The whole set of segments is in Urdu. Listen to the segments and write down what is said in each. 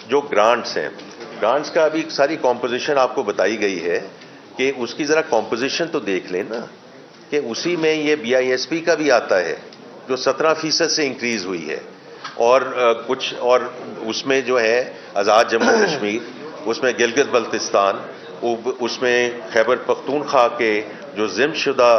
جو گرانٹس ہیں، گرانٹس کا ابھی ساری کمپوزیشن آپ کو بتائی گئی ہے کہ اس کی ذرا کمپوزیشن تو دیکھ لیں نا، کہ اسی میں یہ BISP کا بھی آتا ہے جو 17% سے انکریز ہوئی ہے، اور کچھ اور اس میں جو ہے آزاد جموں کشمیر، اس میں گلگت بلتستان، اس میں خیبر پختونخوا کے جو ضم شدہ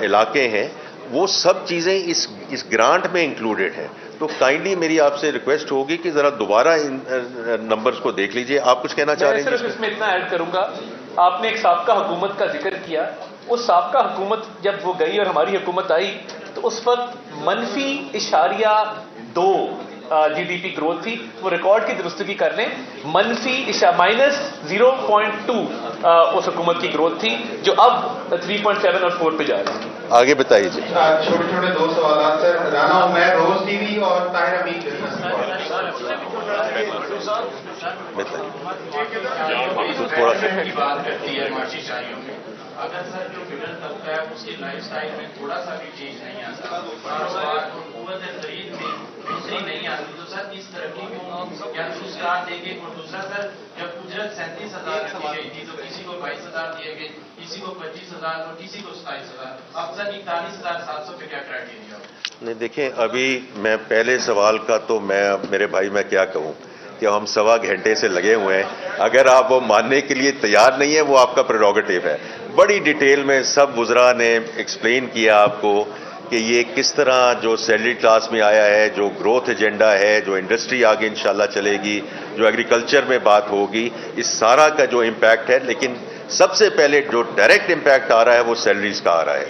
علاقے ہیں، وہ سب چیزیں اس گرانٹ میں انکلوڈڈ ہیں. تو کائنڈلی میری آپ سے ریکویسٹ ہوگی کہ ذرا دوبارہ ان نمبرز کو دیکھ لیجئے. آپ کچھ کہنا چاہ رہے ہیں؟ میں صرف اس میں اتنا ایڈ کروں گا، آپ نے ایک سابقہ حکومت کا ذکر کیا. اس سابقہ حکومت جب وہ گئی اور ہماری حکومت آئی تو اس وقت -0.2 GDP گروتھ تھی. وہ ریکارڈ کی درستگی کر لیں، -0.2 اس حکومت کی گروتھ تھی، جو اب 3.7 اور 4 پہ جا رہی ہے. آگے بتائیے جی. چھوٹے چھوٹے 2 سوالات سر. رانا عمیر، روز ٹی وی اور طاہر امین. تھوڑا سا اگر سر جو مڈل طبقہ ہے اس کی لائف سٹائل میں تھوڑا سا بھی چینج نہیں آتا، کاروبار اور قوت خرید میں دوسری نہیں آتی، تو سر اس ترقی کو کیا دوسرا دیں گے؟ اور دوسرا سر، جب اجرت 37,000 رکھی گئی تھی تو کسی کو 22,000 دیے گئے، کسی کو 25,000 اور کسی کو 27,000. اب سر 41,700 پہ کیا کرائیٹیریا ہو؟ نہیں دیکھیں، ابھی میں پہلے سوال کا تو میرے بھائی میں کیا کہوں کہ ہم 1.25 گھنٹے سے لگے ہوئے ہیں. اگر آپ وہ ماننے کے لیے تیار نہیں ہیں، وہ آپ کا پریروگیٹو ہے. بڑی ڈیٹیل میں سب وزراء نے ایکسپلین کیا آپ کو کہ یہ کس طرح جو سیلری کلاس میں آیا ہے، جو گروتھ ایجنڈا ہے، جو انڈسٹری آگے انشاءاللہ چلے گی، جو ایگریکلچر میں بات ہوگی، اس سارا کا جو امپیکٹ ہے. لیکن سب سے پہلے جو ڈائریکٹ امپیکٹ آ رہا ہے وہ سیلریز کا آ رہا ہے.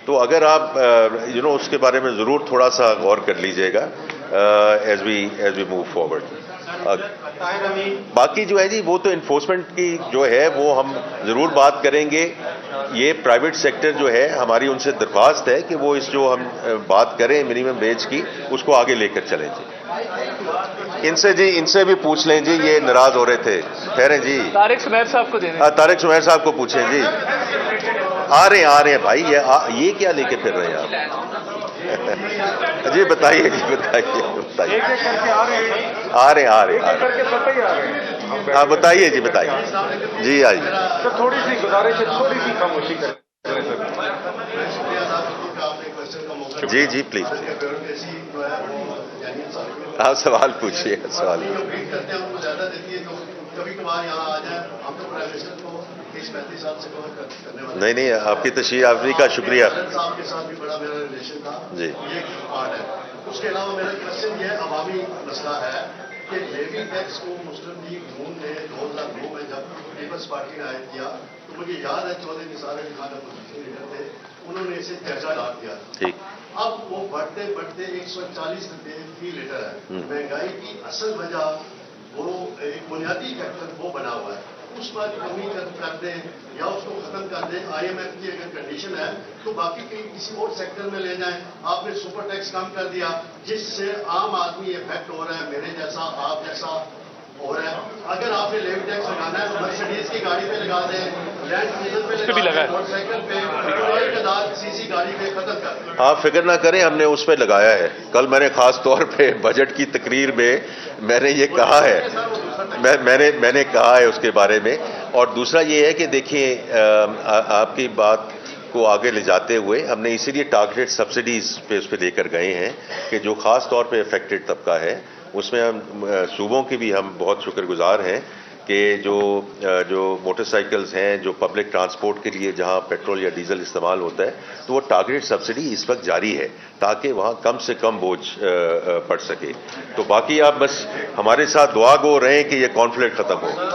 تو اگر آپ اس کے بارے میں ضرور تھوڑا سا غور کر لیجئے گا ایز وی موو فارورڈ. باقی جو ہے جی وہ تو انفورسمنٹ کی جو ہے وہ ہم ضرور بات کریں گے. یہ پرائیویٹ سیکٹر جو ہے، ہماری ان سے درخواست ہے کہ وہ اس جو ہم بات کریں منیمم ویج کی، اس کو آگے لے کر چلیں جی. ان سے بھی پوچھ لیں جی، یہ ناراض ہو رہے تھے. ٹھہریں جی، طارق سمیر صاحب کو دے دیں. طارق سمیر صاحب کو پوچھیں جی. آ رہے ہیں بھائی، یہ کیا لے کے پھر رہے ہیں آپ؟ جی بتائیے جی، بتائیے. آ رہے ہاں بتائیے جی، بتائیے جی. آئیے تھوڑی سی گزارش ہے، تھوڑی سی خاموشی کریں. جی پلیز آپ سوال پوچھیے. سوال نہیں، آپ کی تشریف آوری کا شکریہ جی. اس کے علاوہ میرا کوشچن یہ عوامی مسئلہ ہے کہ لیوی ٹیکس کو مسلم لیگ نون نے 2009 میں جب پیپلز پارٹی نے عائد کیا تو مجھے یاد ہے چودھری نثار علی خان اپوزیشن لیڈر تھے، انہوں نے اسے درجہ ڈال دیا. ٹھیک. اب وہ بڑھتے 140 روپے فی لیٹر ہے. مہنگائی کی اصل وجہ وہ ایک بنیادی فیکٹر وہ بنا ہوا ہے، اس پر کمی کر دیں یا اس کو ختم کر دیں. IMF کی اگر کنڈیشن ہے تو باقی کسی اور سیکٹر میں لے جائیں. آپ نے سپر ٹیکس کم کر دیا جس سے عام آدمی افیکٹ ہو رہا ہے، میرے جیسا آپ جیسا ہو رہا ہے. اگر آپ نے لیوی ٹیکس لگانا ہے تو مرسیڈیز کی گاڑی پہ لگا دیں، لینڈ کروزر پہ لگا دیں، موٹر سائیکل پہ، کوئی تعداد CC گاڑی پہ ختم کر دیں. آپ فکر نہ کریں، ہم نے اس پہ لگایا ہے. کل میں نے خاص طور پہ بجٹ کی تقریر میں میں نے یہ کہا ہے، میں نے کہا ہے اس کے بارے میں. اور دوسرا یہ ہے کہ دیکھیں، آپ کی بات کو آگے لے جاتے ہوئے ہم نے اسی لیے ٹارگیٹڈ سبسڈیز پہ اس پہ لے کر گئے ہیں کہ جو خاص طور پہ افیکٹڈ طبقہ ہے اس میں ہم صوبوں کی بھی ہم بہت شکر گزار ہیں کہ جو موٹر سائیکلز ہیں، جو پبلک ٹرانسپورٹ کے لیے جہاں پیٹرول یا ڈیزل استعمال ہوتا ہے تو وہ ٹارگیٹڈ سبسڈی اس وقت جاری ہے تاکہ وہاں کم سے کم بوجھ پڑ سکے. تو باقی آپ بس ہمارے ساتھ دعا گو رہیں کہ یہ کانفلکٹ ختم ہو.